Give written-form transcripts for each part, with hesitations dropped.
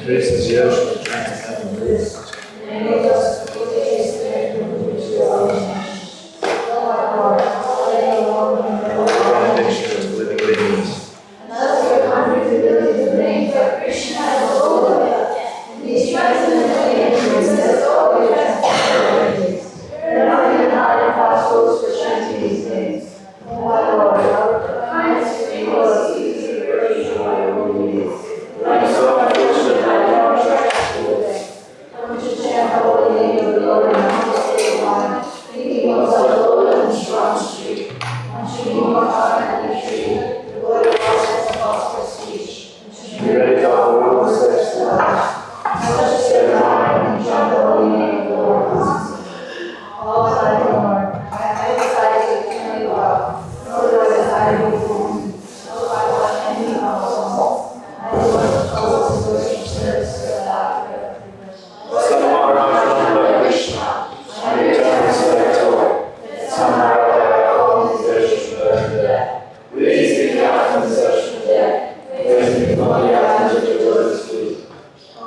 increases the ocean of transcendental bliss. Enable us to taste and which is our nations. O my Lord, holiday alone and the benediction of living beings. And thus your contributed the names of Krishna and Govardhana, and these transcendental names as always transcendental. There are not even hard and fast rules for chanting these names. O my Lord, our kindness to people is easy to virtue by your holy deeds. Like so much wisdom by your attractions to the come to chant the holy name of the Lord in the humble state of mind, thinking of such bold and strong street. One should be more confidently treated, the word of process of prosperous speech. And should be ready to offer will search to others. Such a state of mind and chant the holy name of the Lord constantly. All my Lord, I decide to eternally love, nor do I desire to be fooled, so I want any household. I do what causes worship service to God. Samarajana Krishna, Chaitanya Saito, Samarajana all these virtues burn to death. Please be out from such death. Praise me for the eyes of your lotus feet.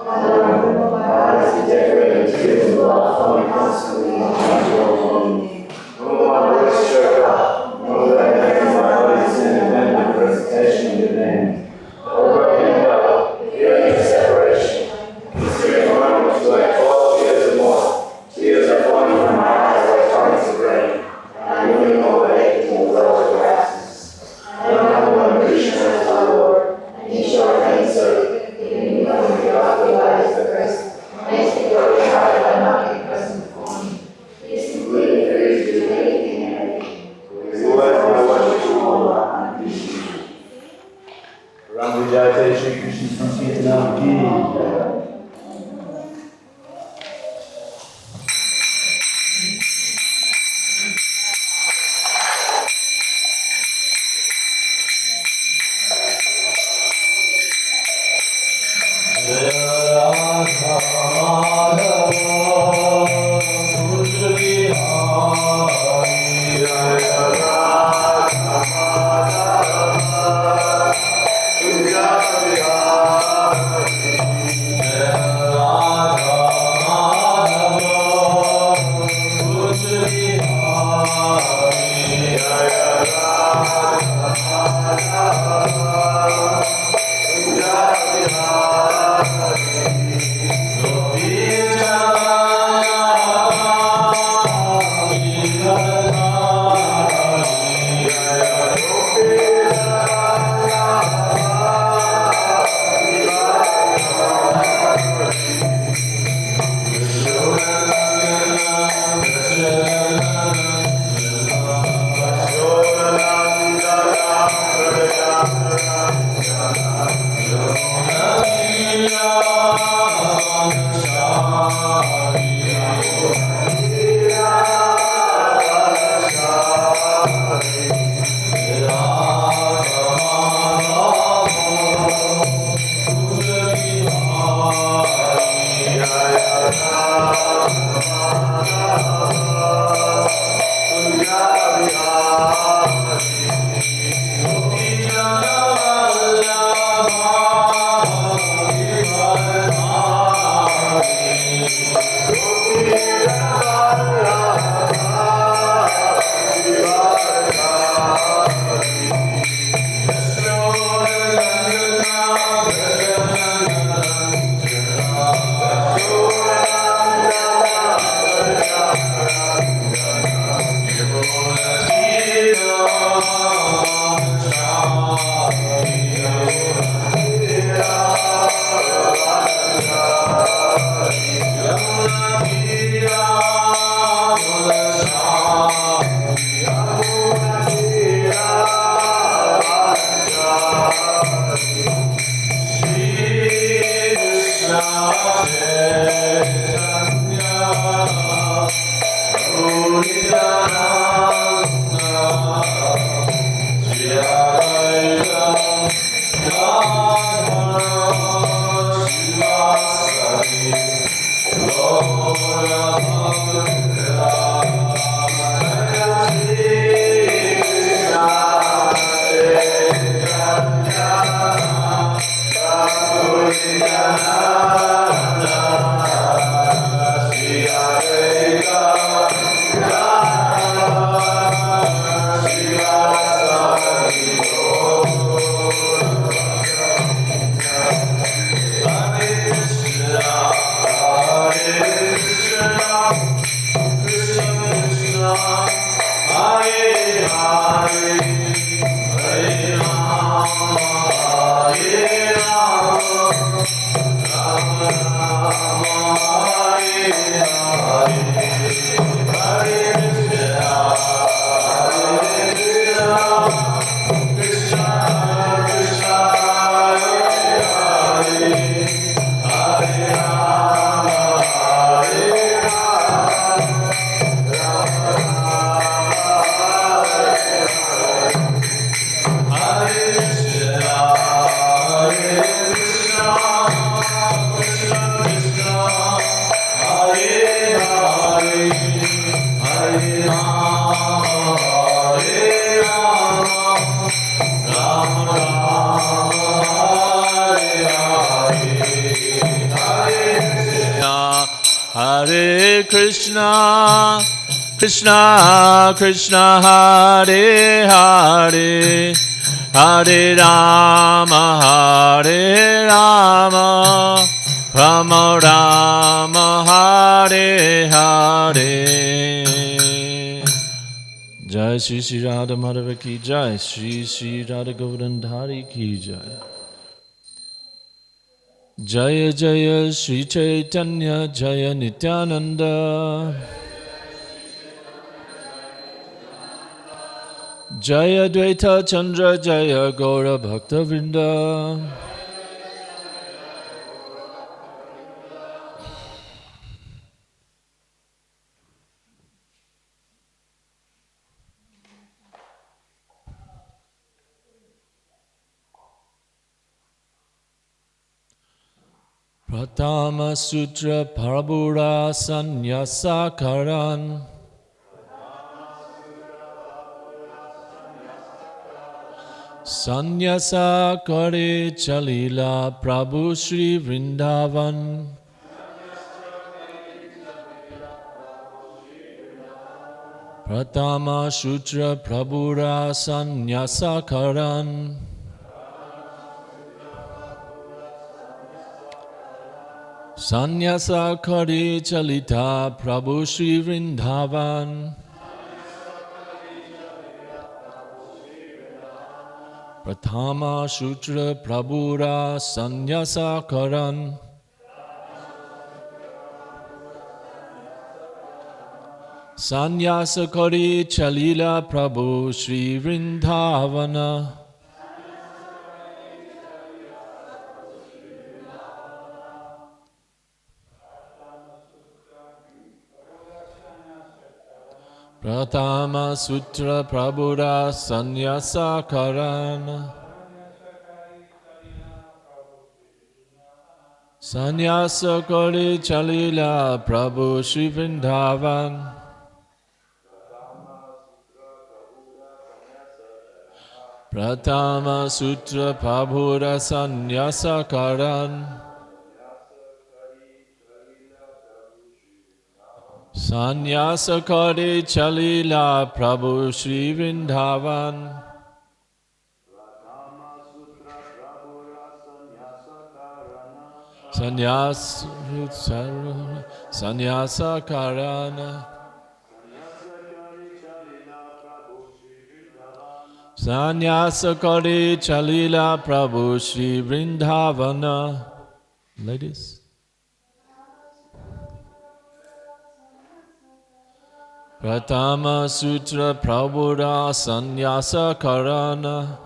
My Lord, my eyes be decorated with tears of love, flowing constantly in your holy name. No my voice choke up, nor that I make my body sin and then the presentation of your name. O broken hell, fearing of separation, considering moments like 12 years or more, tears are flowing from my eyes like torrents of rain, and I am moving away to the lower grasses. I know no one Krishna is my Lord, and he shall remain so, giving me nothing but godly life the rest, and makes me go tired by not being present for me. He is completely free to do anything and everything. Who has no worship to Allah and peace. Ram Vijayate Shri Krishna Sankirtana Ki. Govardhana Hare Krishna, Krishna Krishna, Hare Hare, Hare Rama, Hare Rama, Rama Rama, Hare Hare. Jai Shri Shri Radha Madhava ki Jai, Shri Shri Radha Govardhana ki Jai. Jaya Jaya Shri Caitanya Jaya Nityananda, Jaya Dvaita Chandra Jaya Gaura Bhakta Vrinda. Pratama Sutra Parabura Sanyasa Karan, Sanyasa Kare Chalila Prabhu Shri Vrindavan. Pratama Sutra Prabhura Sanyasa Karan, Sanyasa Kare Chalita Prabhu Shri Vrindavan. Pratama Sutra Prabhura Sanyasa Karan, Sanyasa Kare Chalila Prabhu Shri Vrindavana. Pratama Sutra Prabhura Sanyasa Karan, Sanyasa Kare Chalila Prabhu Shri Vrindavan. Pratama Sutra Prabhura Sanyasa Karan, Sanyasa Kare Chalila Prabhu Shri Vrindavan. Sanyasa Karana, Sanyasa Kare Chalila Prabhu Shri Vrindavana. Ladies. Pratama Sutra Prabhura Sanyasa Karana,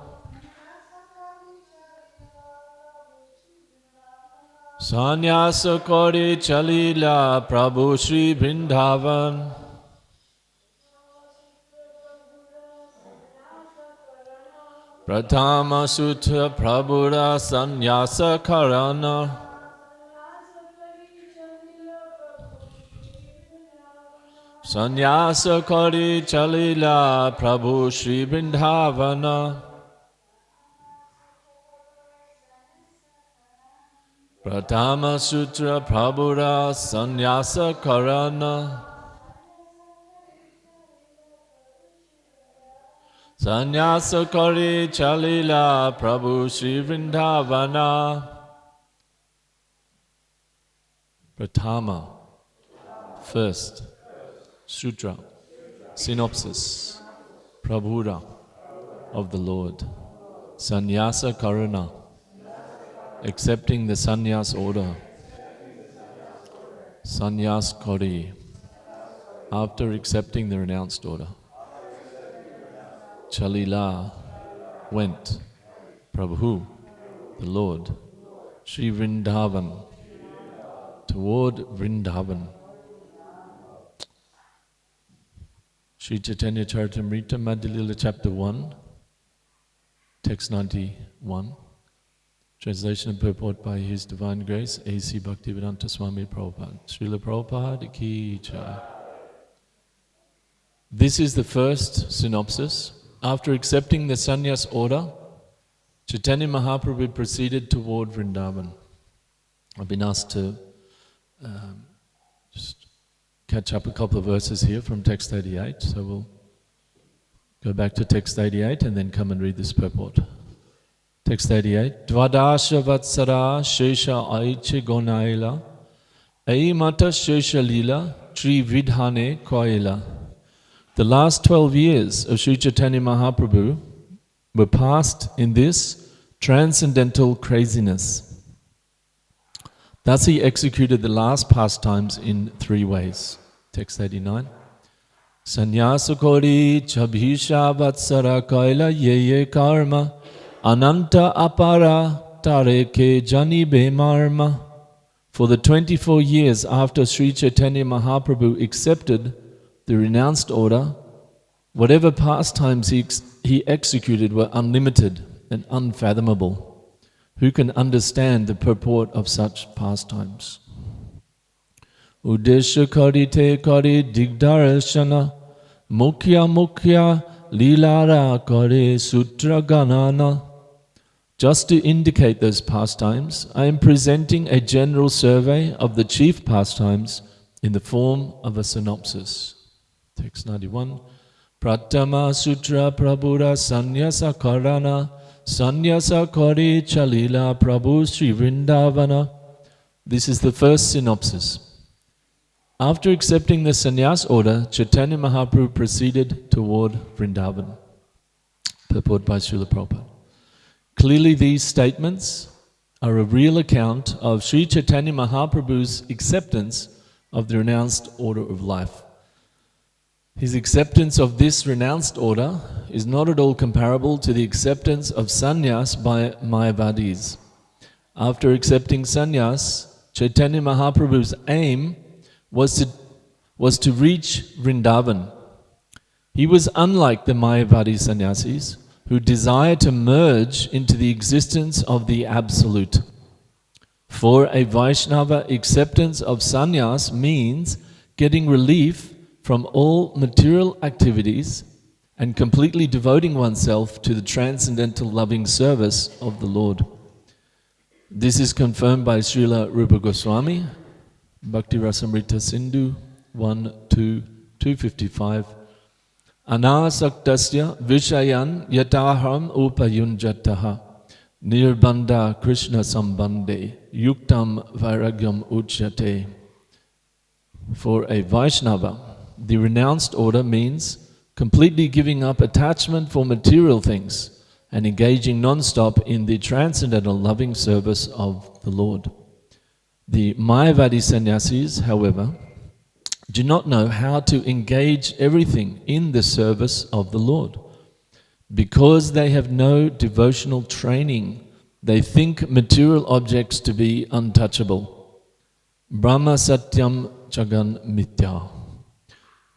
Sanyasa Kare Chalila Prabhu Shri Vrindavan. Pratama Sutra Prabhura Sanyasa Karana, Sanyasa Kare Chalila Prabhu Shri Vrindavana. Pratama Sutra Prabhura Sanyasa Karana, Sanyasa Kare Chalila Prabhu Shri Vrindavana. Pratama, first, Sutra, synopsis, Prabhura, of the Lord, Sannyasa Karuna, accepting the sannyas order, sannyas kori, after accepting the renounced order, Chalila went, Prabhu, the Lord, Sri Vrindavan, toward Vrindavan. Sri Caitanya Caritamrita, Madhya chapter 1, text 91. Translation and purport by His Divine Grace, A.C. Bhaktivedanta Swami Prabhupada. Srila Prabhupada ki jai. This is the first synopsis. After accepting the sannyas order, Chaitanya Mahaprabhu proceeded toward Vrindavan. I've been asked to just catch up a couple of verses here from text 88, so we'll go back to text 88 and then come and read this purport. Text 88. Dvadasha vatsara shesha aiche gonaila aimata shesha lila tri vidhane koila. The last 12 years of Sri Chaitanya Mahaprabhu were passed in this transcendental craziness. Thus he executed the last pastimes in 3 ways. Text 89. Sannyasa kori chabhisha vatsara kaila ye karma ananta apara tareke jani bemarma. For the 24 years after Sri Chaitanya Mahaprabhu accepted the renounced order, whatever pastimes he executed were unlimited and unfathomable. Who can understand the purport of such pastimes? Udesha kari te kari digdarashana mukhya lilara kare sutra ganana. Just to indicate those pastimes, I am presenting a general survey of the chief pastimes in the form of a synopsis. Text 91. Pratama sutra prabhura sannyasa karana sannyasa kari chalila prabhu Sri Vrindavana. This is the first synopsis. After accepting the sannyas order, Chaitanya Mahaprabhu proceeded toward Vrindavan. Purport by Srila Prabhupada. Clearly these statements are a real account of Sri Chaitanya Mahaprabhu's acceptance of the renounced order of life. His acceptance of this renounced order is not at all comparable to the acceptance of sannyas by Mayavadis. After accepting sannyas, Chaitanya Mahaprabhu's aim was to reach Vrindavan. He was unlike the Mayavadi sannyasis who desire to merge into the existence of the Absolute. For a Vaishnava, acceptance of sannyas means getting relief from all material activities and completely devoting oneself to the transcendental loving service of the Lord. This is confirmed by Srila Rupa Goswami, Bhakti Rasamrita Sindhu 1.2.255. Anasaktasya vishayan yataham upayunjataha nirbandha Krishna sambandhe yuktam vairagyam uchyate. For a Vaishnava, the renounced order means completely giving up attachment for material things and engaging non-stop in the transcendental loving service of the Lord. The Mayavadi sannyasis, however, do not know how to engage everything in the service of the Lord. Because they have no devotional training, they think material objects to be untouchable. Brahma Satyam Jagan Mithya.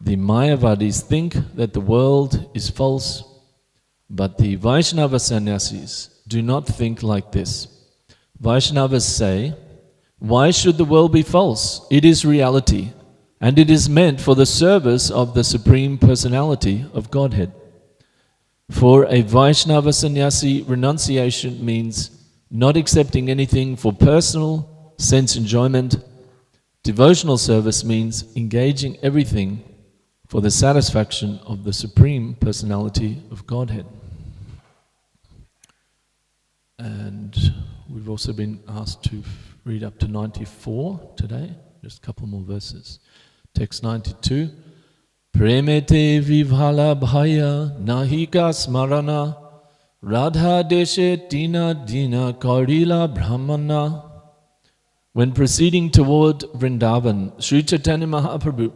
The Mayavadis think that the world is false, but the Vaishnava sannyasis do not think like this. Vaishnavas say, why should the world be false? It is reality, and it is meant for the service of the Supreme Personality of Godhead. For a Vaishnava sannyasi, renunciation means not accepting anything for personal sense enjoyment. Devotional service means engaging everything for the satisfaction of the Supreme Personality of Godhead. And we've also been asked to read up to 94 today, just a couple more verses. Text 92. Premete vibhala bhaya nahika smarana Radha deshe tina dina karila brahmana. When proceeding toward Vrindavan, Sri Chaitanya Mahaprabhu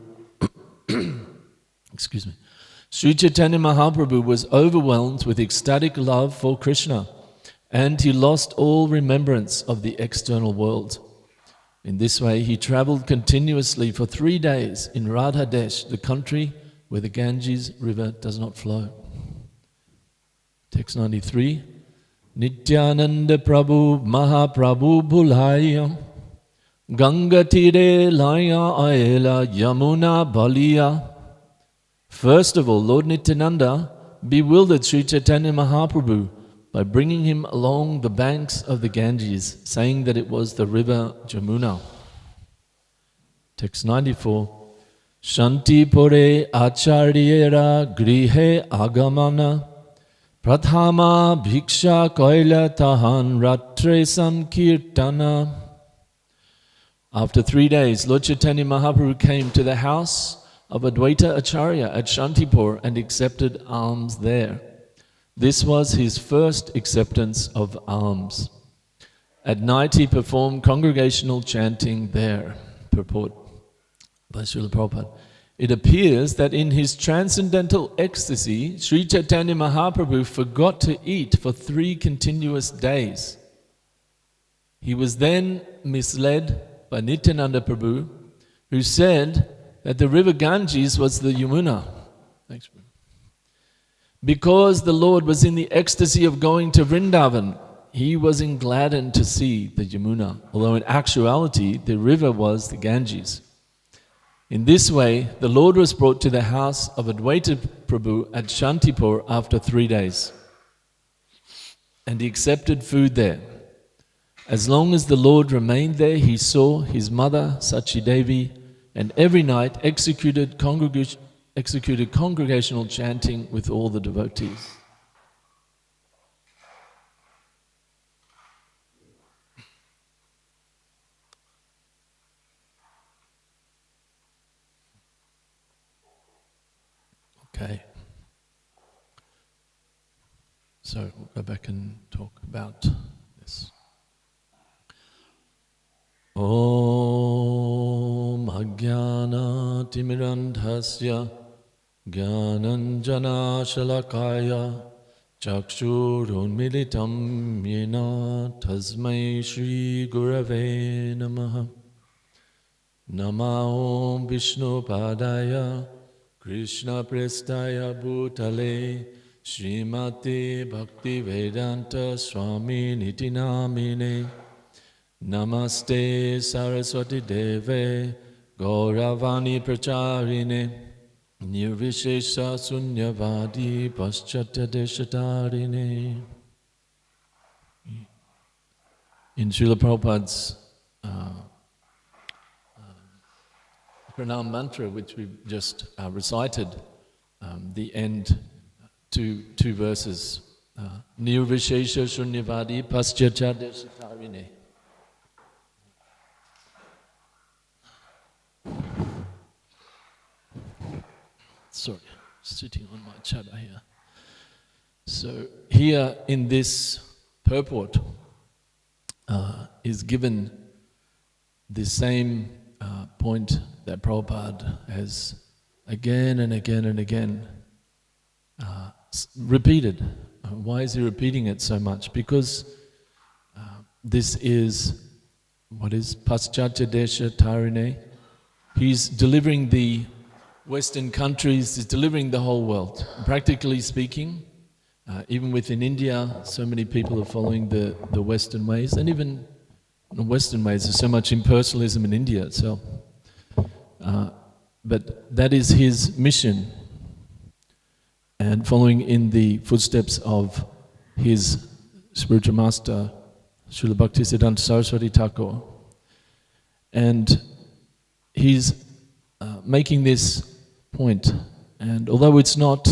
excuse me, Sri Chaitanya Mahaprabhu was overwhelmed with ecstatic love for Krishna, and he lost all remembrance of the external world. In this way, he travelled continuously for 3 days in Radha Desh, the country where the Ganges river does not flow. Text 93. Nityananda Prabhu Mahaprabhu Bhulaya Ganga Tire Laya Aela Yamuna Baliya. First of all, Lord Nityananda bewildered Sri Chaitanya Mahaprabhu by bringing him along the banks of the Ganges, saying that it was the river Jamuna. Text 94. Shanti Pore Acharyera Grihe Agamana Prathama Bhiksha Koila Tahan Ratre Sankirtana. After 3 days, Lord Chaitanya Mahaprabhu came to the house of Advaita Acharya at Shantipur and accepted alms there. This was his first acceptance of alms. At night he performed congregational chanting there. Purport by Srila Prabhupada. It appears that in his transcendental ecstasy, Sri Chaitanya Mahaprabhu forgot to eat for 3 continuous days. He was then misled by Nityananda Prabhu, who said that the river Ganges was the Yamuna. Thanks, Prabhu. Because the Lord was in the ecstasy of going to Vrindavan, he was gladdened to see the Yamuna, although in actuality the river was the Ganges. In this way, the Lord was brought to the house of Advaita Prabhu at Shantipur after 3 days, and he accepted food there. As long as the Lord remained there, he saw his mother Sachi Devi, and every night executed congregational chanting with all the devotees. Okay. So we'll go back and talk about this. Om Ajnana Timirandhasya Jnananjana Shalakaya Chakshurunmilitam Yena Tasmai Shri Gurave Namaha. Nama Om Vishnu Padaya Krishna Prestaya Bhutale Srimati Bhakti Vedanta Swami Niti Namine Namaste Saraswati Deve Gauravani Pracharine Nirvishesha Sunyavadi Paschatya Deshatarine. In Srila Prabhupada's Pranam mantra, which we just recited, the end two verses. Nirvishesha Sunyavadi Paschatya Deshatarine. Sorry, sitting on my chatter here. So here in this purport is given the same point that Prabhupada has again and again and again repeated. Why is he repeating it so much? Because this is what is Paschatya Desha Tarine. He's delivering the Western countries, is delivering the whole world. Practically speaking, even within India, so many people are following the Western ways, and even in the Western ways, there's so much impersonalism in India itself. But that is his mission, and following in the footsteps of his spiritual master, Srila Bhaktisiddhanta Saraswati Thakur. And he's making this point, and although it's not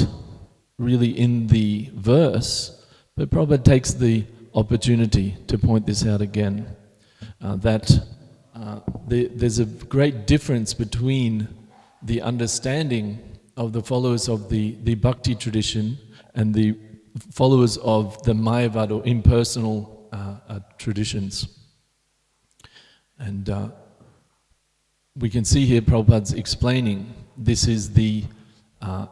really in the verse, but Prabhupada takes the opportunity to point this out again, that there's a great difference between the understanding of the followers of the bhakti tradition and the followers of the Mayavad or impersonal traditions. And we can see here Prabhupada's explaining this is the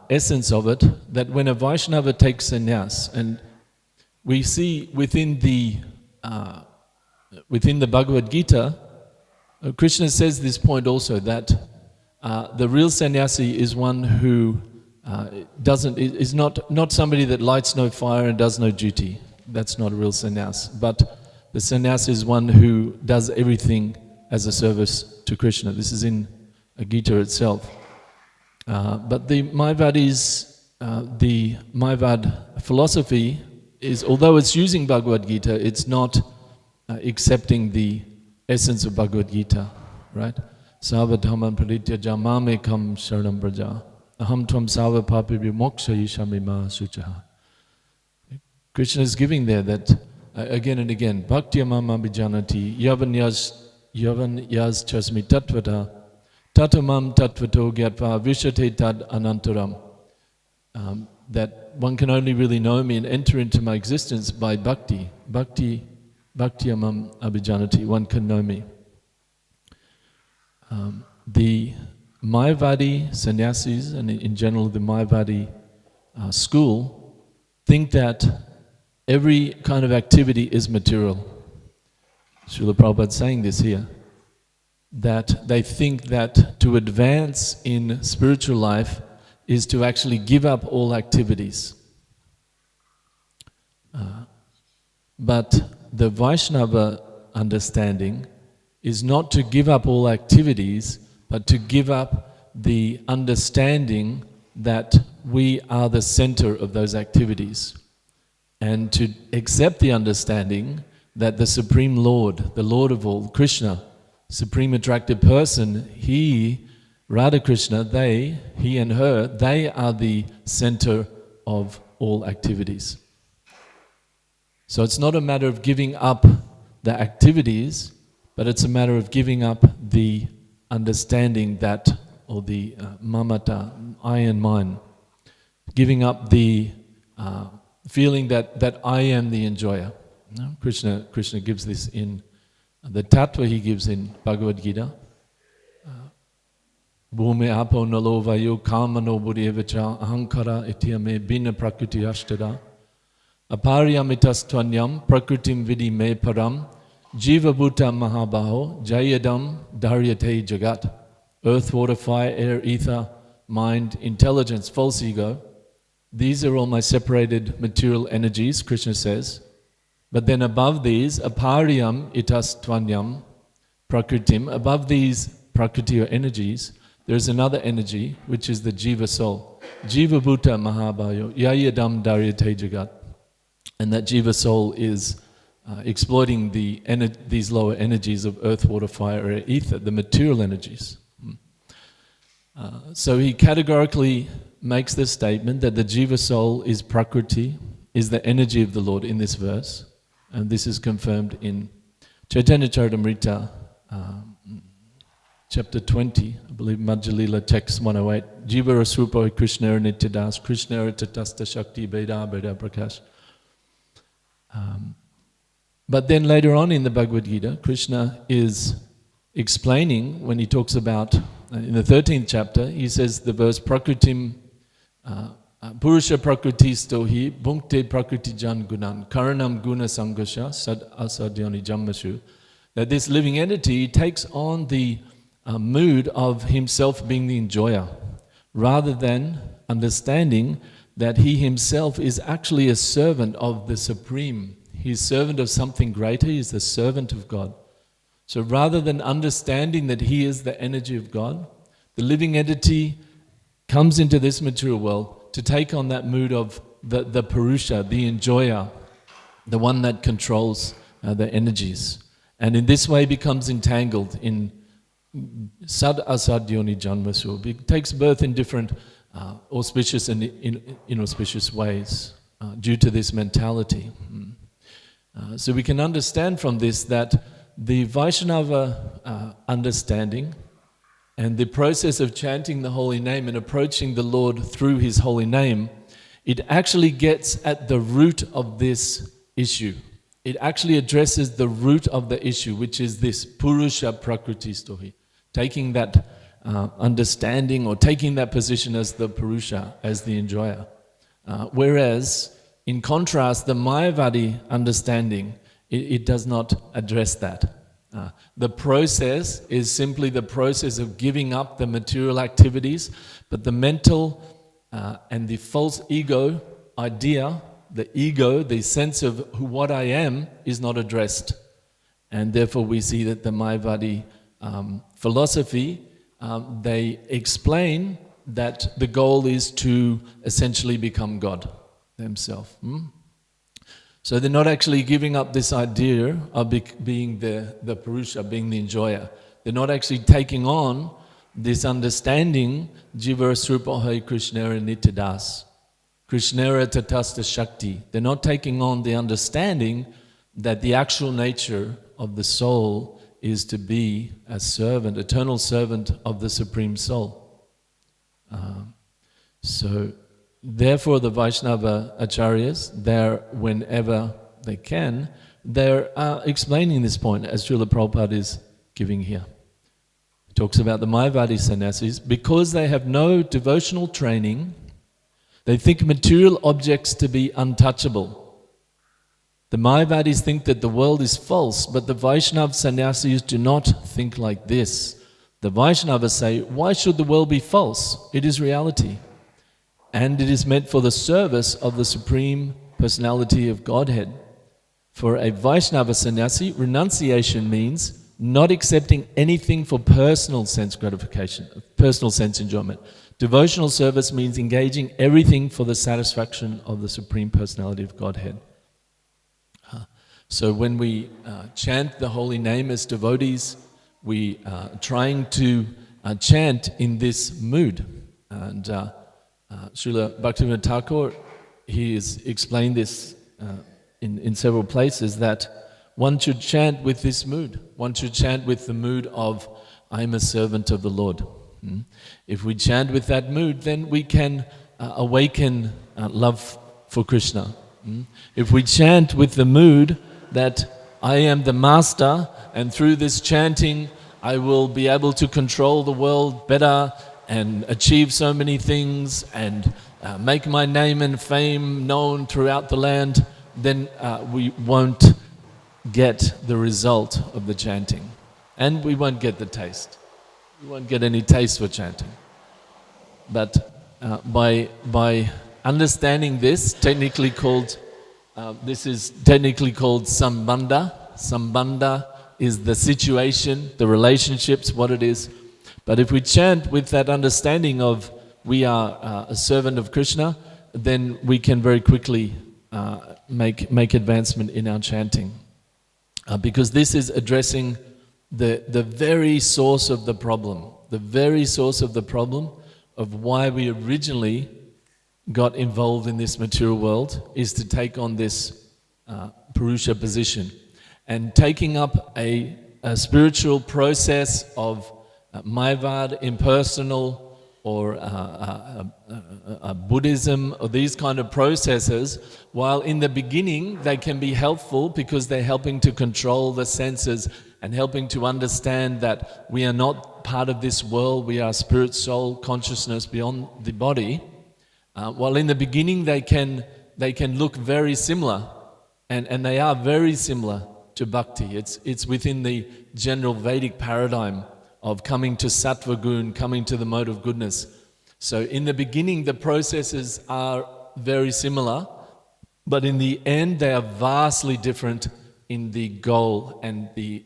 essence of it, that when a Vaishnava takes sannyas, and we see within the Bhagavad Gita, Krishna says this point also, that the real sannyasi is one who is not somebody that lights no fire and does no duty. That's not a real sannyas. But the sannyas is one who does everything as a service to Krishna. This is in Gita itself. But the Mayavad philosophy is, although it's using Bhagavad Gita, it's not accepting the essence of Bhagavad Gita, right? Savadhaman praditya jamamekam sharanam braja aham tvam sava papibhi moksha yishamima suchaha. Krishna is giving there that again and again, bhakti mama bijanati yavan yas chasmi tatvata tatamam tatvato gyatva vishate tad anantaram. That one can only really know me and enter into my existence by bhakti. Bhakti amam abhijanati, one can know me. The Mayavadi sannyasis, and in general the Mayavadi school, think that every kind of activity is material. Srila Prabhupada is saying this here, that they think that to advance in spiritual life is to actually give up all activities. But the Vaishnava understanding is not to give up all activities, but to give up the understanding that we are the center of those activities, and to accept the understanding that the Supreme Lord, the Lord of all, Krishna, Supreme Attractive Person, He, Radha Krishna, they, he and her, they are the center of all activities. So it's not a matter of giving up the activities, but it's a matter of giving up the understanding that, or the mamata, I and mine. Giving up the feeling that I am the enjoyer. No? Krishna gives this in the tattva he gives in Bhagavad Gita. Bhume apo nalo vayu kamano buddhivacha ahankara ityame bina prakriti ashtada apariyamitastvanyam prakritim vidi me param jiva bhuta mahabaho jayadam dharyate jagat. Earth, water, fire, air, ether, mind, intelligence, false ego. These are all my separated material energies, Krishna says. But then above these, apariyam itastvanyam prakritim, above these prakriti or energies, there's another energy, which is the jiva soul. Jiva bhuta mahabhayo yayadam dharyate jagat. And that jiva soul is exploiting these lower energies of earth, water, fire, air, ether, the material energies. So he categorically makes the statement that the jiva soul is prakriti, is the energy of the Lord in this verse. And this is confirmed in Caitanya Caritamrita, chapter 20, I believe Madhya Lila text 108. Jiva rasrupa Krishnera nityadas, Krishnera tatasta shakti veda prakash. But then later on in the Bhagavad Gita, Krishna is explaining, when he talks about, in the 13th chapter, he says the verse prakritim, Purusha prakritisto hi bhunkte prakriti jan gunan karanam guna sangasha sad asadyani jammashu, that this living entity takes on the mood of himself being the enjoyer, rather than understanding that he himself is actually a servant of the Supreme. He's servant of something greater, he's the servant of God. So rather than understanding that he is the energy of God, the living entity comes into this material world to take on that mood of the Purusha, the enjoyer, the one that controls the energies. And in this way becomes entangled in sad asadyoni janmasu. It takes birth in different auspicious and inauspicious ways due to this mentality. So we can understand from this that the Vaishnava understanding and the process of chanting the holy name and approaching the Lord through his holy name it actually gets at the root of this issue. It actually addresses the root of the issue, which is this Purusha Prakriti Stohi. Taking that understanding or taking that position as the Purusha, as the enjoyer. Whereas, in contrast, the Mayavadi understanding, it does not address that. The process is simply the process of giving up the material activities, but the mental and the false ego idea, the ego, the sense of what I am, is not addressed. And therefore we see that the Mayavadi philosophy, they explain that the goal is to essentially become God themselves. So they're not actually giving up this idea of being the Purusha, being the enjoyer. They're not actually taking on this understanding, Jiva Srupa Hai Krishnera Nityadas, Krishnera Tatasta Shakti. They're not taking on the understanding that the actual nature of the soul is to be a servant, eternal servant of the Supreme Soul. So therefore the Vaishnava Acharyas, whenever they can, they're explaining this point, as Srila Prabhupada is giving here. He talks about the Mayavadi sannyasis. Because they have no devotional training, they think material objects to be untouchable. The Mayavadis think that the world is false, but the Vaishnava sannyasis do not think like this. The Vaishnavas say, why should the world be false? It is reality. And it is meant for the service of the Supreme Personality of Godhead. For a Vaishnava sannyasi, renunciation means not accepting anything for personal sense gratification, personal sense enjoyment. Devotional service means engaging everything for the satisfaction of the Supreme Personality of Godhead. So when we chant the holy name as devotees, we are trying to chant in this mood. And Srila Bhaktivinoda Thakur, he has explained this in several places, that one should chant with this mood. One should chant with the mood of, I am a servant of the Lord. If we chant with that mood, then we can awaken love for Krishna. If we chant with the mood that I am the master, and through this chanting I will be able to control the world better and achieve so many things and make my name and fame known throughout the land, then we won't get the result of the chanting. And we won't get the taste. We won't get any taste for chanting. But by understanding this, technically called, this is technically called sambandha. Sambandha is the situation, the relationships, what it is. But if we chant with that understanding of we are a servant of Krishna, then we can very quickly make advancement in our chanting. Because this is addressing the very source of the problem. The very source of the problem of why we originally got involved in this material world is to take on this Purusha position. And taking up a spiritual process of Mayavad, impersonal, or Buddhism, or these kind of processes, while in the beginning they can be helpful because they're helping to control the senses and helping to understand that we are not part of this world, we are spirit, soul, consciousness beyond the body. While in the beginning they can look very similar, and they are very similar to bhakti. It's within the general Vedic paradigm of coming to sattva gun, coming to the mode of goodness. So in the beginning the processes are very similar, but in the end they are vastly different in the goal and the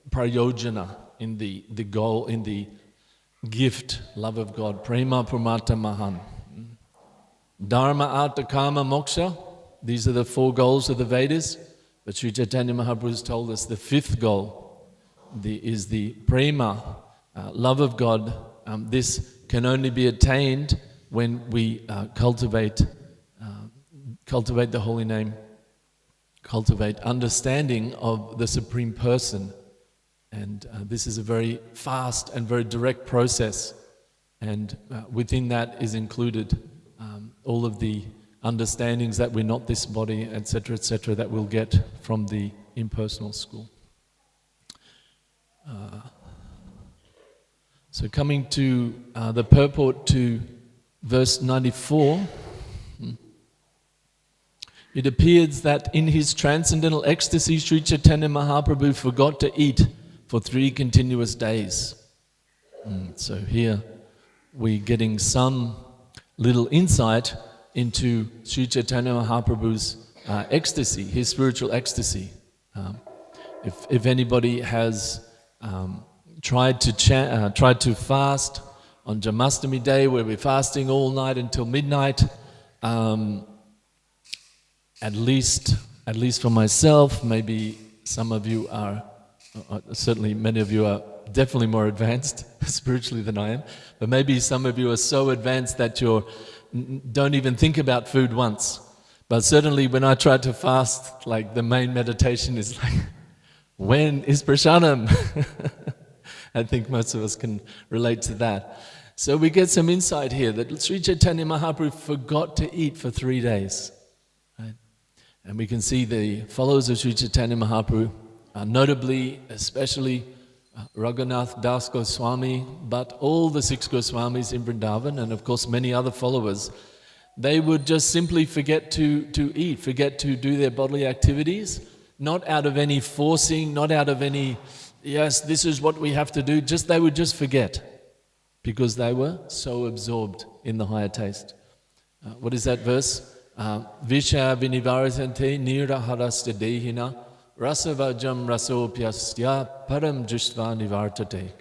prayojana, in the goal, in the gift, love of God. Prema Pramata Mahan. Dharma, Artha, Kama, Moksha. These are the 4 goals of the Vedas. But Sri Caitanya Mahaprabhu has told us the 5th goal is the prema, love of God. This can only be attained when we cultivate the holy name, cultivate understanding of the Supreme Person. And this is a very fast and very direct process. And within that is included all of the understandings that we're not this body, etc., that we'll get from the impersonal school. So coming to the purport to verse 94, it appears that in his transcendental ecstasy, Sri Chaitanya Mahaprabhu forgot to eat for 3 continuous days. So here we're getting some little insight into Sri Chaitanya Mahaprabhu's ecstasy, his spiritual ecstasy. If anybody has tried to fast on Janmashtami day, where we're fasting all night until midnight, at least for myself, maybe some of you are, certainly many of you are definitely more advanced spiritually than I am, but maybe some of you are so advanced that you don't even think about food once. But certainly when I try to fast, like the main meditation is like, when is prasadam? I think most of us can relate to that. So we get some insight here that Sri Chaitanya Mahaprabhu forgot to eat for 3 days. Right? And we can see the followers of Sri Chaitanya Mahaprabhu, notably, especially Raghunath Das Goswami, but all the 6 Goswamis in Vrindavan, and of course many other followers, they would just simply forget to eat, forget to do their bodily activities, not out of any forcing, not out of any, yes, this is what we have to do, just they would just forget, because they were so absorbed in the higher taste. What is that verse? Visha vinivarisante niraharasya dehina rasavajam rasopyasya param jusva nivartate.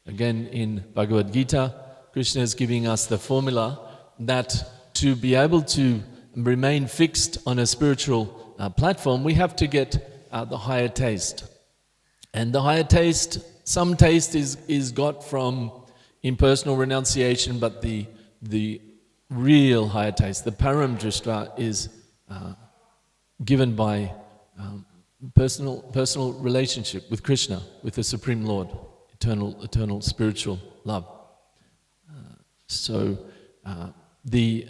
Again in Bhagavad Gita, Krishna is giving us the formula that to be able to remain fixed on a spiritual platform, we have to get the higher taste. And the higher taste, some taste is got from impersonal renunciation, but the real higher taste, the param drishta, is given by personal relationship with Krishna, with the Supreme Lord, eternal spiritual love. So the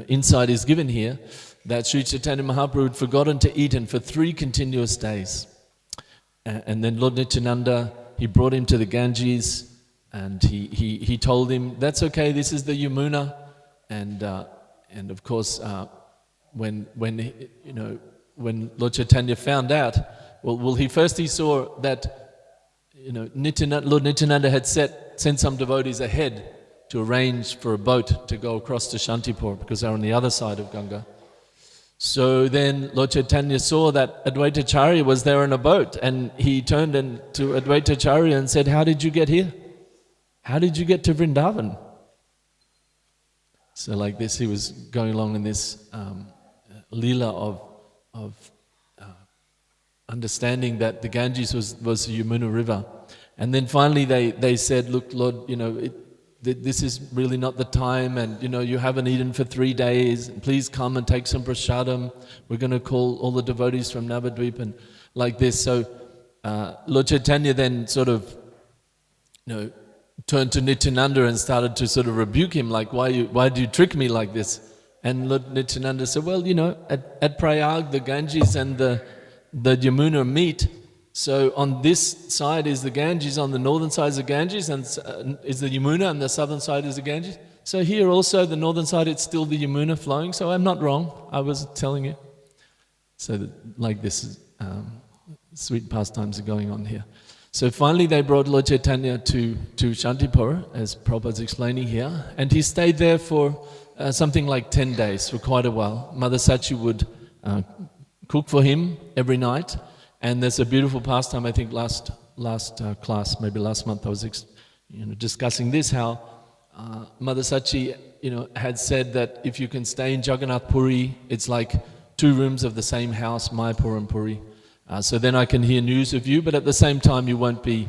insight is given here that Sri Chaitanya Mahaprabhu had forgotten to eat for 3 continuous days. And then Lord Nityananda, he brought him to the Ganges, and he told him, that's okay, this is the Yamuna. And of course, when Lord Chaitanya found out, he saw that Lord Nityananda had sent some devotees ahead to arrange for a boat to go across to Shantipur, because they're on the other side of Ganga. So then Lord Chaitanya saw that Advaitacharya was there in a boat, and he turned to Advaitacharya and said, how did you get here? How did you get to Vrindavan? So like this, he was going along in this leela of understanding that the Ganges was the Yamuna river. And then finally they said, look, Lord, this is really not the time, and you haven't eaten for 3 days, and please come and take some prasadam. We're going to call all the devotees from Navadvip and like this. So Lord Chaitanya then sort of turned to Nityananda and started to sort of rebuke him, like, why do you trick me like this? And Lord Nityananda said, well, at Prayag the Ganges and the Yamuna meet. So on this side is the Ganges, on the northern side is the Ganges, and is the Yamuna, and the southern side is the Ganges. So here also, the northern side, it's still the Yamuna flowing, so I'm not wrong, I was telling you. So like this, sweet pastimes are going on here. So finally they brought Lord Chaitanya to Shantipur, as Prabhupada's explaining here, and he stayed there for something like 10 days, for quite a while. Mother Sachi would cook for him every night. And there's a beautiful pastime, I think last class, maybe last month, I was discussing this, how Mother Sachi had said that if you can stay in Jagannath Puri, it's like 2 rooms of the same house, Mayapur and Puri. So then I can hear news of you, but at the same time you won't be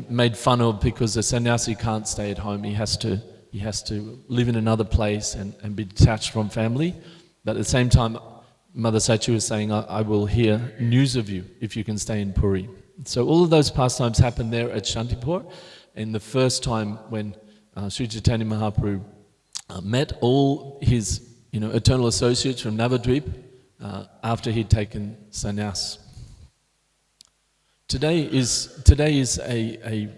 made fun of, because a sannyasi can't stay at home. He has to live in another place and be detached from family. But at the same time, Mother Sachi was saying, I will hear news of you if you can stay in Puri. So all of those pastimes happened there at Shantipur. And the first time when Sri Chaitanya Mahaprabhu met all his eternal associates from Navadvip after he'd taken sannyas. Today is a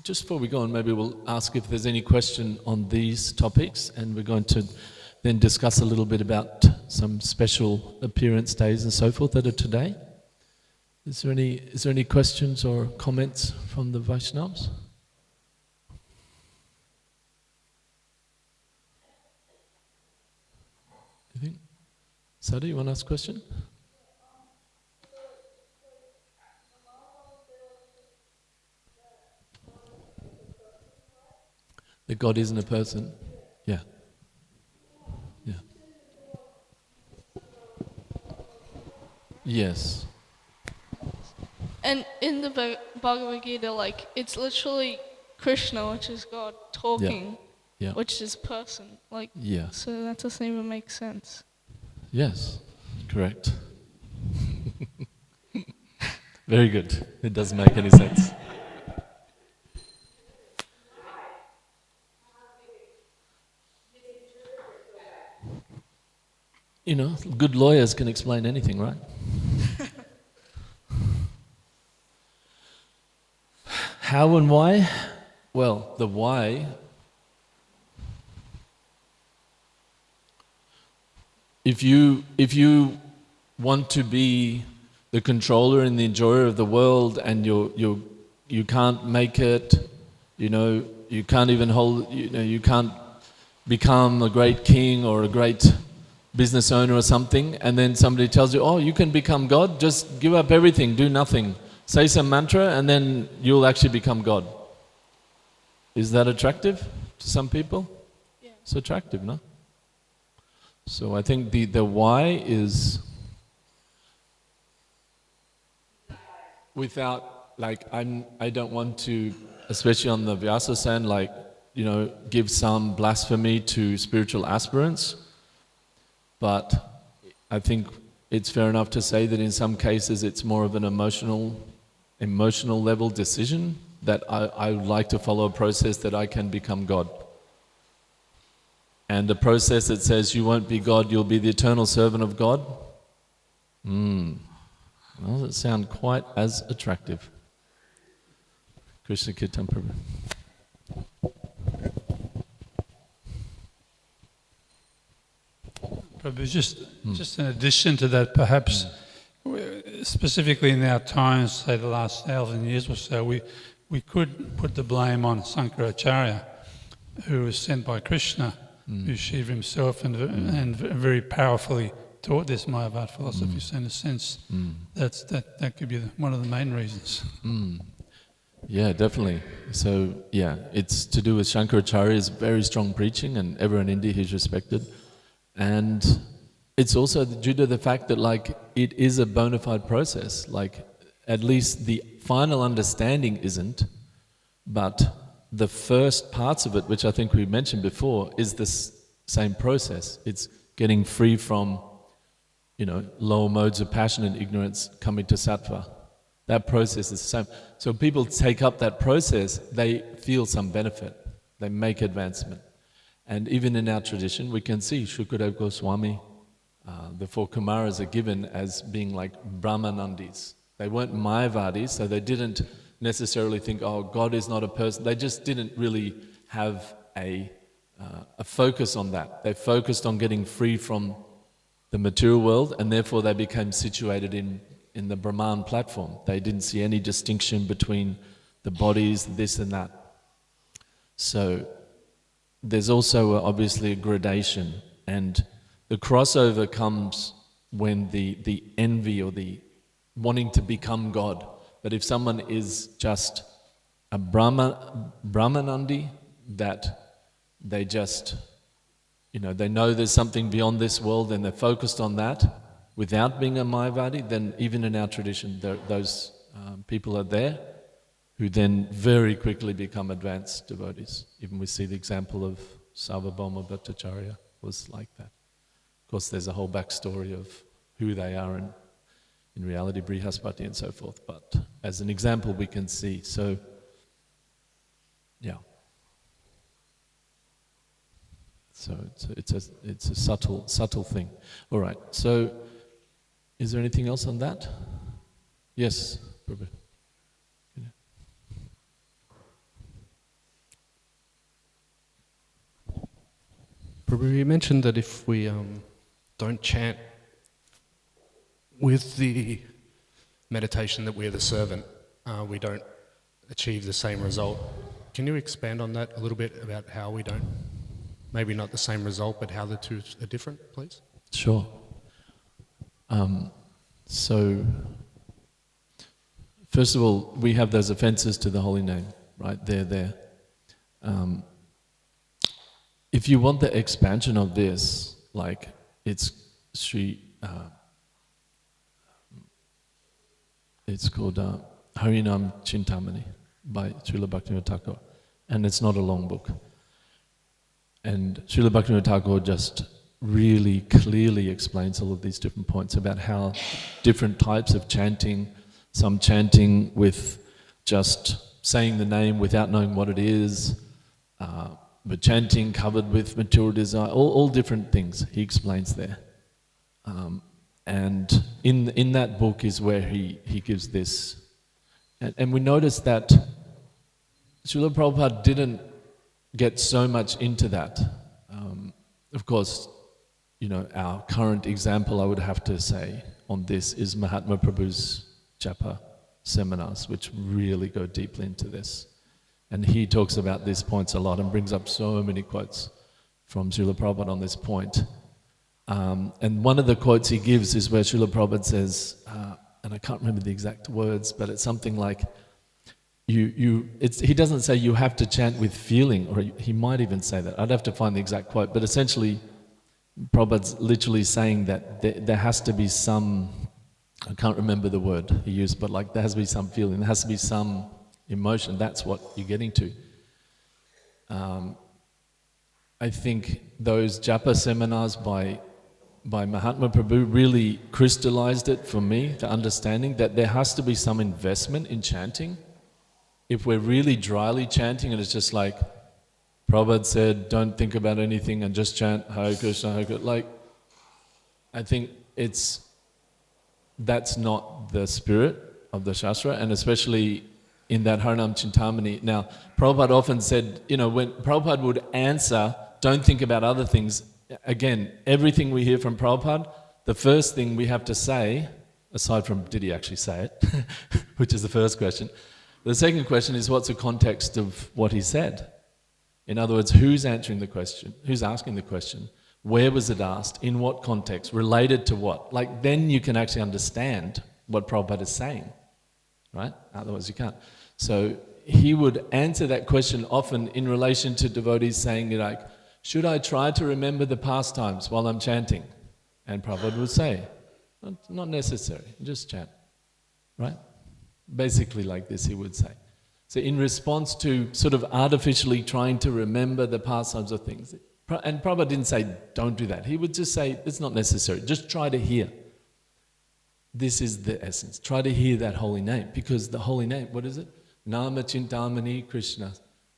just before we go on, maybe we'll ask if there's any question on these topics, and we're going to then discuss a little bit about some special appearance days and so forth that are today. Is there any questions or comments from the Vaishnavas? Anything? Sada, you want to ask a question? That God isn't a person? Yeah. Yeah. Yes. And in the Bhagavad Gita, it's literally Krishna, which is God, talking, Yeah. which is person. Yeah. So that doesn't even make sense. Yes. Correct. Very good. It doesn't make any sense. Good lawyers can explain anything, right? How and why? Well, the why, if you want to be the controller and the enjoyer of the world, and you can't make it, you can't even hold, you can't become a great king or a great business owner or something, and then somebody tells you, oh, you can become God, just give up everything, do nothing, say some mantra, and then you'll actually become God. Is that attractive to some people? Yeah. It's attractive, no? So I think the why is without, I don't want to, especially on the Vyasa sand, give some blasphemy to spiritual aspirants. But I think it's fair enough to say that in some cases it's more of an emotional level decision, that I would like to follow a process that I can become God. And a process that says you won't be God, you'll be the eternal servant of God, doesn't sound quite as attractive. Krishna Kirtan Prabhu. Prabhu, just in addition to that, perhaps specifically in our times, say the last 1,000 years or so, we could put the blame on Sankaracharya, who was sent by Krishna, who's Shiva himself, and very powerfully taught this Mayavad philosophy. So in a sense, that could be one of the main reasons. Yeah, definitely. So yeah, it's to do with Shankaracharya's very strong preaching, and everyone in India is respected. And it's also due to the fact that it is a bona fide process. At least the final understanding isn't, but the first parts of it, which I think we mentioned before, is this same process. It's getting free from, lower modes of passion and ignorance, coming to sattva. That process is the same. So people take up that process, they feel some benefit, they make advancement. And even in our tradition, we can see Shukadeva Goswami, the four Kumaras are given as being like Brahmanandis. They weren't Mayavadis, so they didn't necessarily think, oh, God is not a person. They just didn't really have a focus on that. They focused on getting free from the material world, and therefore they became situated in the Brahman platform. They didn't see any distinction between the bodies, this and that. So there's also obviously a gradation, and the crossover comes when the envy or the wanting to become God. But if someone is just a Brahmanandi, that they just, they know there's something beyond this world and they're focused on that without being a Mayavadi, then even in our tradition, those people are there who then very quickly become advanced devotees. Even we see the example of Sarvabhauma Bhattacharya was like that. Of course, there's a whole backstory of who they are and in reality Brihaspati and so forth, but as an example we can see. So, yeah. So it's a subtle thing. All right. So, is there anything else on that? Yes, Prabhu. Prabhu, you mentioned that if we don't chant with the meditation that we're the servant, we don't achieve the same result. Can you expand on that a little bit about how we don't, maybe not the same result, but how the two are different, please? Sure. So, first of all, we have those offences to the holy name, right? They're there. If you want the expansion of this, like it's it's called Harinam Chintamani by Srila Bhaktivinoda Thakur, and it's not a long book. And Srila Bhaktivinoda Thakur just really clearly explains all of these different points about how different types of chanting, some chanting with just saying the name without knowing what it is, but chanting covered with material desire, all different things he explains there. And in that book is where he gives this. And we notice that Srila Prabhupada didn't get so much into that. Of course, you know, our current example, I would have to say, on this is Mahatma Prabhu's japa seminars, which really go deeply into this. And he talks about these points a lot and brings up so many quotes from Srila Prabhupada on this point. And one of the quotes he gives is where Srila Prabhupada says, and I can't remember the exact words, but it's something like, he doesn't say you have to chant with feeling, or he might even say that. I'd have to find the exact quote, but essentially Prabhupada's literally saying that there has to be some, I can't remember the word he used, but like there has to be some feeling, there has to be some emotion. That's what you're getting to. I think those japa seminars by Mahatma Prabhu really crystallized it for me, the understanding that there has to be some investment in chanting. If we're really dryly chanting and it's just like Prabhupada said, don't think about anything and just chant Hare Krishna, Hare Krishna, like, I think that's not the spirit of the Shastra, and especially in that Harinam Chintamani. Now, Prabhupada often said, you know, when Prabhupada would answer, don't think about other things, again, everything we hear from Prabhupada, the first thing we have to say, aside from did he actually say it, which is the first question, the second question is what's the context of what he said? In other words, who's answering the question? Who's asking the question? Where was it asked? In what context? Related to what? Like, then you can actually understand what Prabhupada is saying, right? Otherwise you can't. So he would answer that question often in relation to devotees saying, like, should I try to remember the pastimes while I'm chanting? And Prabhupada would say, not necessary, just chant, right? Basically like this he would say. So in response to sort of artificially trying to remember the pastimes of things, and Prabhupada didn't say, don't do that. He would just say, it's not necessary, just try to hear. This is the essence. Try to hear that holy name, because the holy name, what is it? Nama Chintamani Krishna,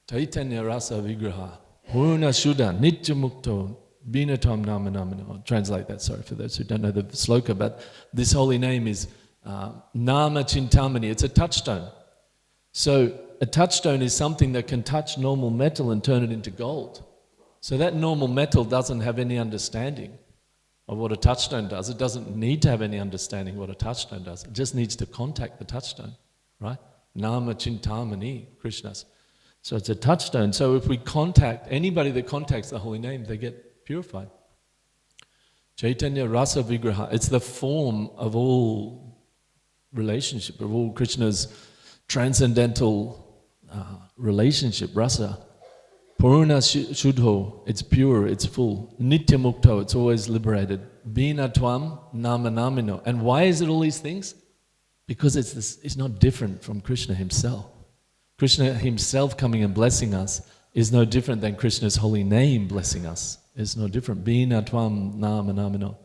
Caitanya Rasa Vigraha, Purna Shuddha, Nitya Mukto, Binatam Nama Namana. I'll translate that, sorry for those who don't know the sloka, but this holy name is Nama Chintamani. It's a touchstone. So a touchstone is something that can touch normal metal and turn it into gold. So that normal metal doesn't have any understanding of what a touchstone does. It doesn't need to have any understanding of what a touchstone does. It just needs to contact the touchstone, right? Nama Chintamani Krishnas. So it's a touchstone. So if we contact, anybody that contacts the holy name, they get purified. Caitanya Rasa Vigraha. It's the form of all relationship, of all Krishna's transcendental relationship, rasa. Purna Shuddho, it's pure, it's full. Nitya Mukto, it's always liberated. Bina Tvam Nama Namino. And why is it all these things? Because it's not different from Krishna himself. Krishna himself coming and blessing us is no different than Krishna's holy name blessing us. It's no different. Bina Tvam Nama Namino.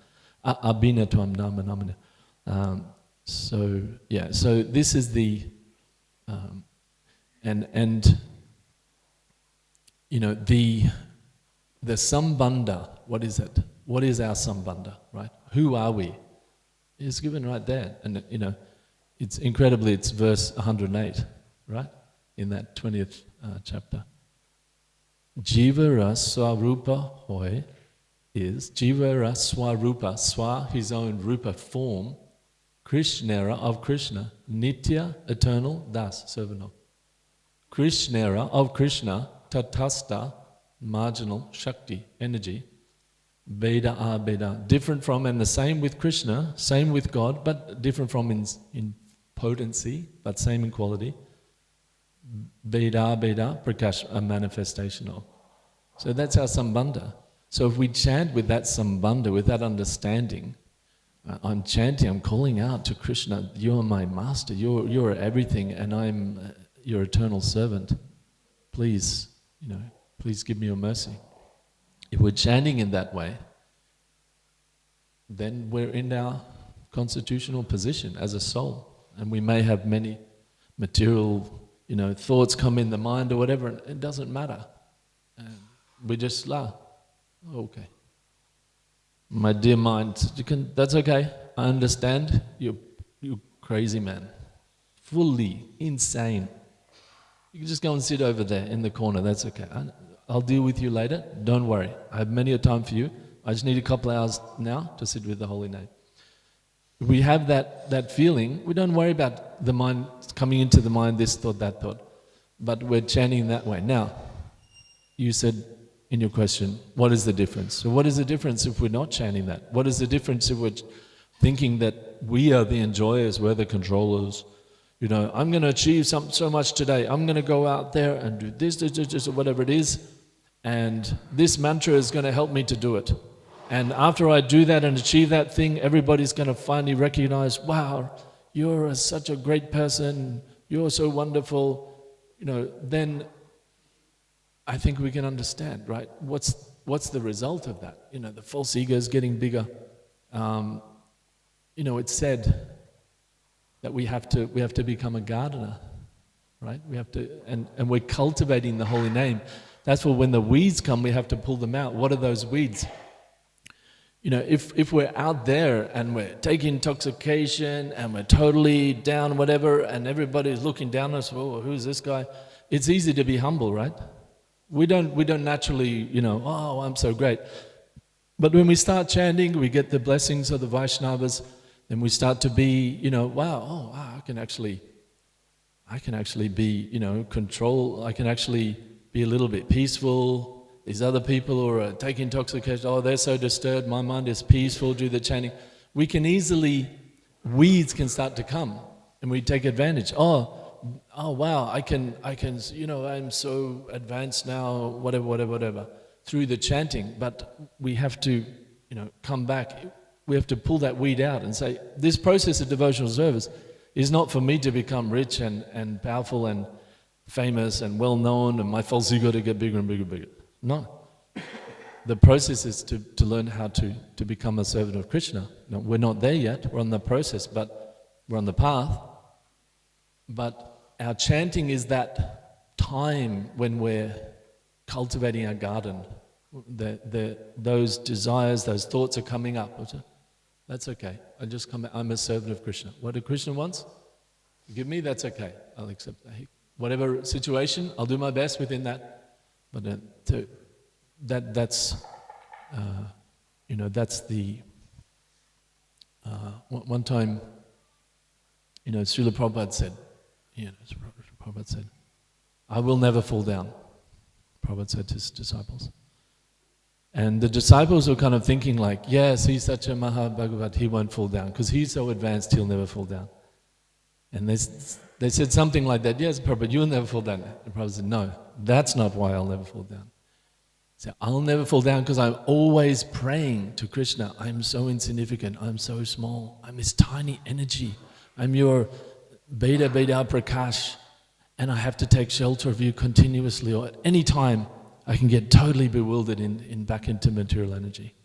Abina Tvam Nama Namino. So this is the you know, the sambandha, what is it? What is our sambandha, right? Who are we? It's given right there. And, it's incredibly, it's verse 108, right? In that 20th chapter. Jivara swarupa hoy is, Jivara swarupa, swa, his own rupa form, Krishnera of Krishna, Nitya, eternal, das, servant of. Krishnera of Krishna, tatasta, marginal, shakti, energy, Veda abeda, different from and the same with Krishna, same with God, but different from in potency, but same in quality. Veda beda, prakash, a manifestation of. So that's our sambandha. So if we chant with that sambandha, with that understanding, I'm chanting, I'm calling out to Krishna, you're my master, you're everything, and I'm your eternal servant. Please, please give me your mercy. If we're chanting in that way, then we're in our constitutional position as a soul. And we may have many material, thoughts come in the mind or whatever, and it doesn't matter. And we just okay. My dear mind, that's okay. I understand. You're crazy man. Fully insane. You can just go and sit over there in the corner, that's okay. I'll deal with you later, don't worry. I have many a time for you. I just need a couple hours now to sit with the holy name. If we have that feeling, we don't worry about the mind coming into the mind, this thought, that thought. But we're chanting that way. Now, you said in your question, what is the difference? So what is the difference if we're not chanting that? What is the difference if we're thinking that we are the enjoyers, we're the controllers? I'm going to achieve so much today. I'm going to go out there and do this, or whatever it is. And this mantra is going to help me to do it. And after I do that and achieve that thing, everybody's going to finally recognize, wow, you're such a great person. You're so wonderful. Then I think we can understand, right? What's the result of that? The false ego is getting bigger. It's said that we have to become a gardener, right? We have to, and we're cultivating the holy name. That's why when the weeds come, we have to pull them out. What are those weeds? If we're out there and we're taking intoxication and we're totally down, whatever, and everybody's looking down on us, oh, who's this guy? It's easy to be humble, right? We don't naturally, oh, I'm so great. But when we start chanting, we get the blessings of the Vaishnavas. Then we start to be, wow, I can actually be, control. I can actually be a little bit peaceful. These other people who are taking intoxication, oh, they're so disturbed. My mind is peaceful. Do the chanting. We can easily, weeds can start to come, and we take advantage. Oh, wow, I can. I'm so advanced now. Whatever. Through the chanting, but we have to, come back. We have to pull that weed out and say, this process of devotional service is not for me to become rich and powerful and famous and well-known and my false ego to get bigger and bigger and bigger. No. The process is to learn how to become a servant of Krishna. No, we're not there yet. We're on the process, but we're on the path. But our chanting is that time when we're cultivating our garden. Those desires, those thoughts are coming up. That's okay. I'm a servant of Krishna. What Krishna wants, give me, that's okay. I'll accept that. Whatever situation, I'll do my best within that. But that's the... one time, Srila Prabhupada said, I will never fall down. Prabhupada said to his disciples. And the disciples were kind of thinking like, yes, he's such a Mahabhagavat, he won't fall down. Because he's so advanced, he'll never fall down. And they said something like that, yes, Prabhupada, you'll never fall down. And Prabhupada said, no, that's not why I'll never fall down. He said, I'll never fall down because I'm always praying to Krishna. I'm so insignificant, I'm so small, I'm this tiny energy. I'm your Veda Prakash, and I have to take shelter of you continuously, or at any time I can get totally bewildered in back into material energy.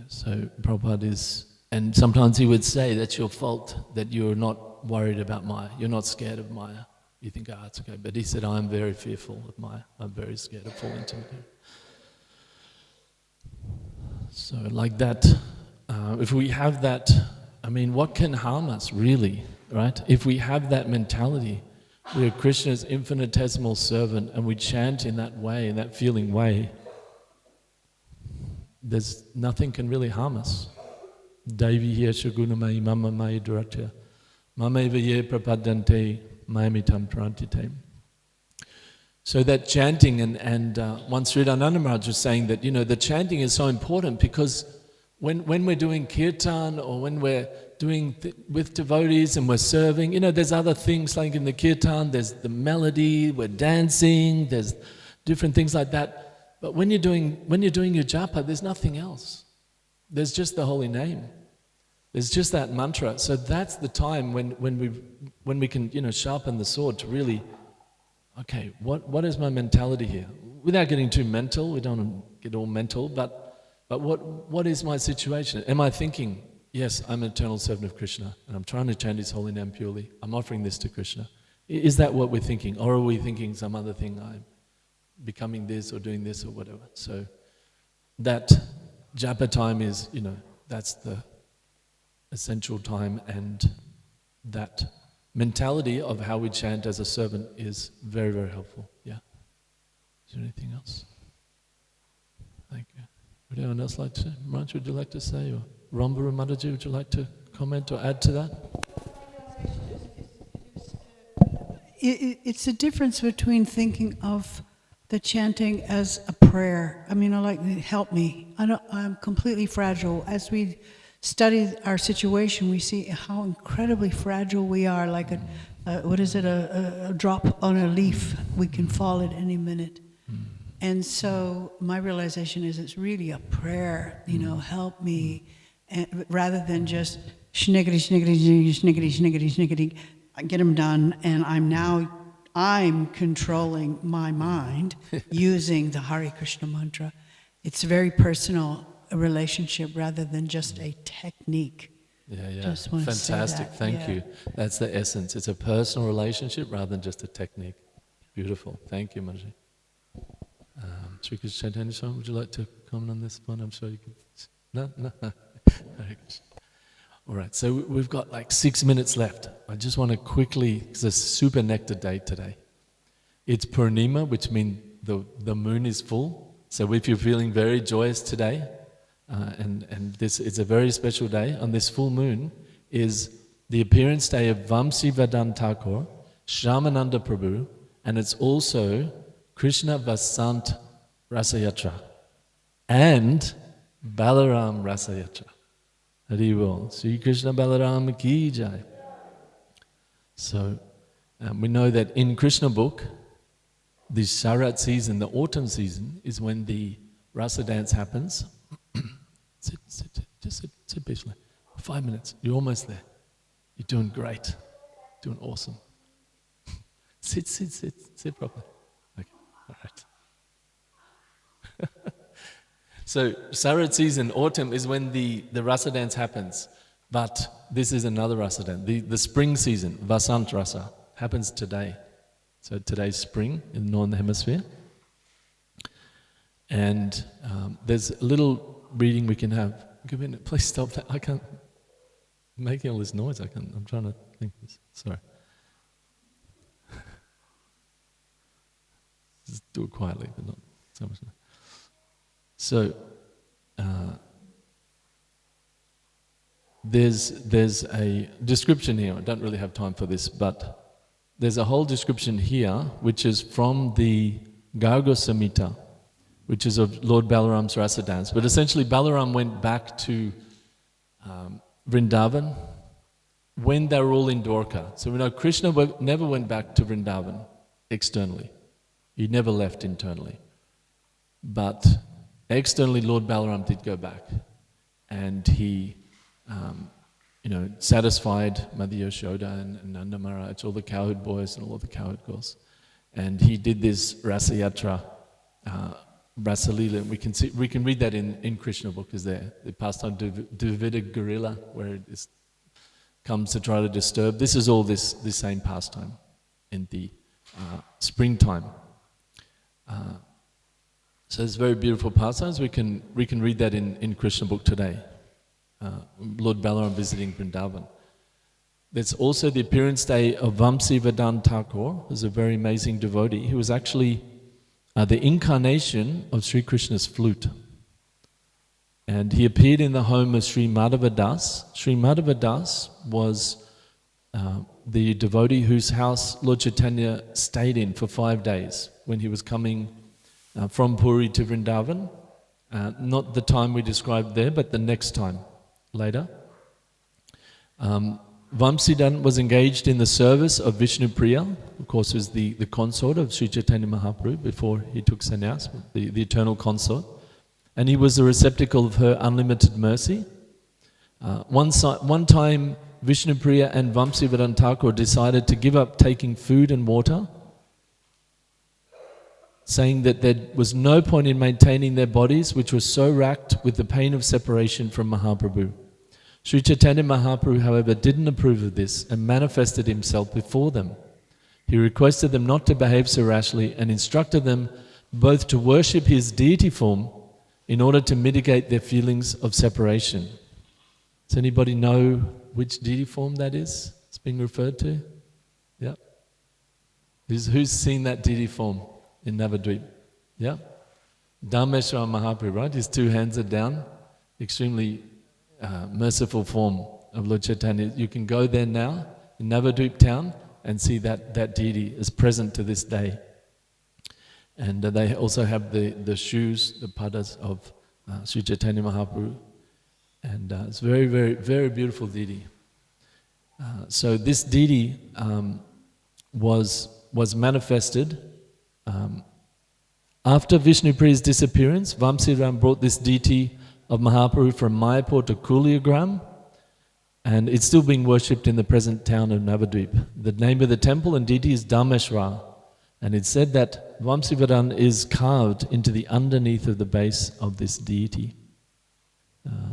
So Prabhupada is, and sometimes he would say, that's your fault, that you're not worried about Maya, you're not scared of Maya. You think, it's okay. But he said, I'm very fearful of Maya, I'm very scared of falling into material. So like that, if we have that, I mean, what can harm us really, right? If we have that mentality, we are Krishna's infinitesimal servant and we chant in that way, in that feeling way, there's nothing can really harm us. Devi yesha gunamai mama mai duratya mameva ye prapadante mayamitam prantite. So that chanting, and once Sridananda Maharaj was saying that, the chanting is so important because when we're doing kirtan or when we're doing with devotees and we're serving, there's other things like in the kirtan, there's the melody, we're dancing, there's different things like that. But when you're doing your japa, there's nothing else. There's just the holy name. There's just that mantra. So that's the time when we can sharpen the sword to really, okay, what is my mentality here? Without getting too mental, we don't want to get all mental, but what is my situation? Am I thinking, yes, I'm an eternal servant of Krishna, and I'm trying to chant His holy name purely. I'm offering this to Krishna. Is that what we're thinking? Or are we thinking some other thing, I'm becoming this or doing this or whatever? So that japa time is, that's the essential time, and that mentality of how we chant as a servant is very, very helpful. Yeah. Is there anything else? Thank you. Would anyone else like to? Maharaj, would you like to say? Or Ramburu Mataji, would you like to comment or add to that? It's a difference between thinking of the chanting as a prayer. I mean, help me. I'm completely fragile. As we study our situation, we see how incredibly fragile we are, like a drop on a leaf. We can fall at any minute. And so my realization is it's really a prayer, help me, and rather than just schniggity, schniggity, schniggity, schniggity, schniggity, I get them done, and I'm controlling my mind using the Hare Krishna mantra. It's a very personal relationship rather than just a technique. Yeah. Just want to say Fantastic, that. thank you. That's the essence. It's a personal relationship rather than just a technique. Beautiful. Thank you, Maharaj. Sri Krishna Chaitanya Swami, would you like to comment on this one? I'm sure you can. No? All right, so we've got like 6 minutes left. I just want to quickly, because it's a super nectar day today. It's Purnima, which means the moon is full. So if you're feeling very joyous today, and this is a very special day, on this full moon is the appearance day of Vamsi Vedant Thakur, Shyamananda Prabhu, and it's also Krishna Vasant Rasayatra and Balaram Rasayatra. Hari Bol. Sri Krishna Balaram Ki Jai. So we know that in Krishna book, the Sharat season, the autumn season, is when the rasa dance happens. Just sit peacefully. 5 minutes. You're almost there. You're doing great. Doing awesome. Sit properly. Okay, all right. So Sharat season, autumn, is when the rasa dance happens. But this is another rasa dance. The spring season, Vasant Rasa, happens today. So today's spring in the Northern Hemisphere. And there's a little reading we can have. Give me a minute. Please stop that. I can't. I'm making all this noise. I'm trying to think this. Sorry. Just do it quietly, but not so much. So there's a description here. I don't really have time for this, but there's a whole description here, which is from the Garga Samhita, which is of Lord Balaram's rasa dance. But essentially, Balaram went back to Vrindavan when they were all in Dwarka. So we know Krishna never went back to Vrindavan externally. He never left internally. But externally, Lord Balaram did go back. And he, satisfied Madhya, Yashoda, and Nanda Maharaj, all the cowherd boys and all the cowherd girls. And he did this Rasa Yatra, Rasa Leela. We can read that in Krishna book, is there. The pastime Duvida Gorilla, where it comes to try to disturb. This is all this same pastime in the springtime. So it's very beautiful pastimes. We can read that in Krishna book today. Lord Balaram visiting Vrindavan. There's also the appearance day of Vamsivadan Thakur, who's a very amazing devotee. He was actually the incarnation of Sri Krishna's flute. And he appeared in the home of Sri Madhava Das. Sri Madhava Das was the devotee whose house Lord Caitanya stayed in for 5 days when he was coming from Puri to Vrindavan. Not the time we described there, but the next time, later. Vamsidan was engaged in the service of Vishnu Priya, of course was the consort of Sri Chaitanya Mahaprabhu before he took sannyas, the eternal consort. And he was the receptacle of her unlimited mercy. One time Vishnu Priya and Vamsivadan Thakur decided to give up taking food and water, saying that there was no point in maintaining their bodies which were so racked with the pain of separation from Mahaprabhu. Sri Chaitanya Mahaprabhu, however, didn't approve of this and manifested himself before them. He requested them not to behave so rashly and instructed them both to worship his deity form in order to mitigate their feelings of separation. Does anybody know which deity form that is? It's being referred to? Yeah. Who's seen that deity form in Navadvip? Yeah. Dharmeshwara Mahaprabhu, right? His 2 hands are down. Extremely merciful form of Lord Chaitanya. You can go there now in Navadvip town and see that deity is present to this day. And they also have the shoes, the padas of Sri Chaitanya Mahaprabhu. And it's very, very, very beautiful deity. So this deity was manifested after Vishnu Priya's disappearance. Vamsivadan brought this deity of Mahaprabhu from Mayapur to Kuliagram, and it's still being worshipped in the present town of Navadvip. The name of the temple and deity is Dharmeshwara, and it's said that Vamsivadan is carved into the underneath of the base of this deity.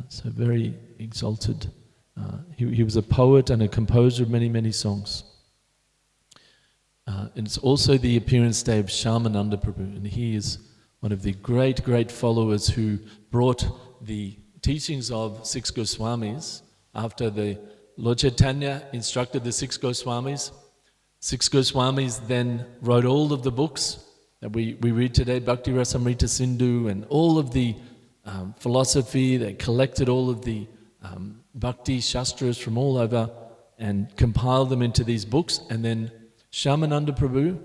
So very exalted. He was a poet and a composer of many, many songs. And it's also the appearance day of Shyamananda Prabhu, and he is one of the great, great followers who brought the teachings of 6 Goswamis after the Lord Chaitanya instructed the 6 Goswamis. 6 Goswamis then wrote all of the books that we read today, Bhakti Rasamrita Sindhu, and all of the philosophy. They collected all of the Bhakti Shastras from all over and compiled them into these books. And then Shyamananda Prabhu,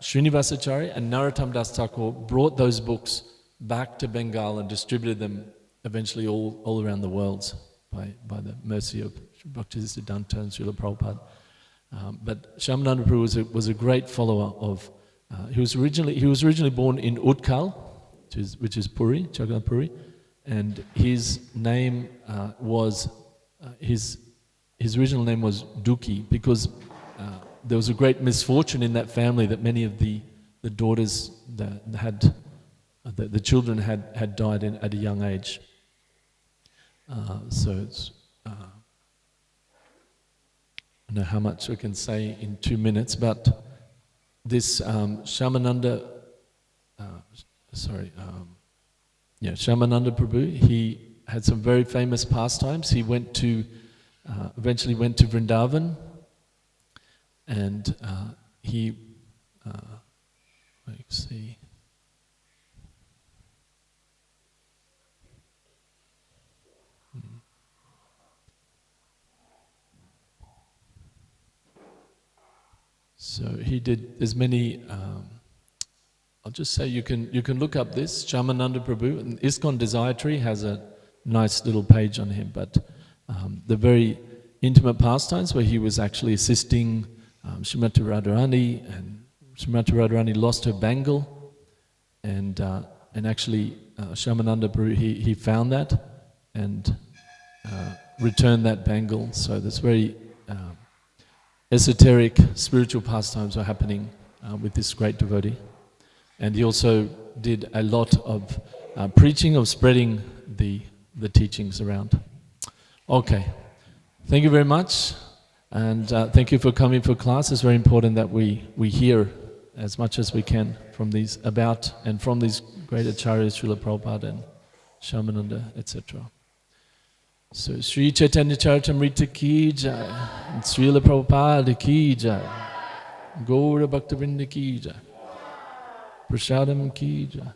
Srinivasacharya and Narottam Das Thakur brought those books back to Bengal and distributed them eventually all around the world by the mercy of Bhaktisiddhanta and Srila Prabhupada. But Shyamananda Prabhu was a great follower of. He was originally born in Utkal, which is Puri, Jagannath Puri, and his name was his original name was Duki because there was a great misfortune in that family that many of the daughters that had the children had died at a young age. So it's I don't know how much we can say in 2 minutes, but this Shyamananda Prabhu, he had some very famous pastimes. He eventually went to Vrindavan, and let's see. So he did. There's many. I'll just say you can look up this Shyamananda Prabhu. And ISKCON Desire Tree has a nice little page on him. But the very intimate pastimes where he was actually assisting Srimati Radharani, and Srimati Radharani lost her bangle, and actually Shyamananda Prabhu he found that and returned that bangle. So that's very esoteric spiritual pastimes were happening with this great devotee. And he also did a lot of preaching, of spreading the teachings around. Okay, thank you very much, and thank you for coming for class. It's very important that we hear as much as we can from these about and from these great acharyas, Srila Prabhupada and Shamananda, etc. So Sri Caitanya Caritamrita ki jai, Srila Prabhupada ki jai, Gaura Bhaktivinoda ki jai, Prasadam ki jai.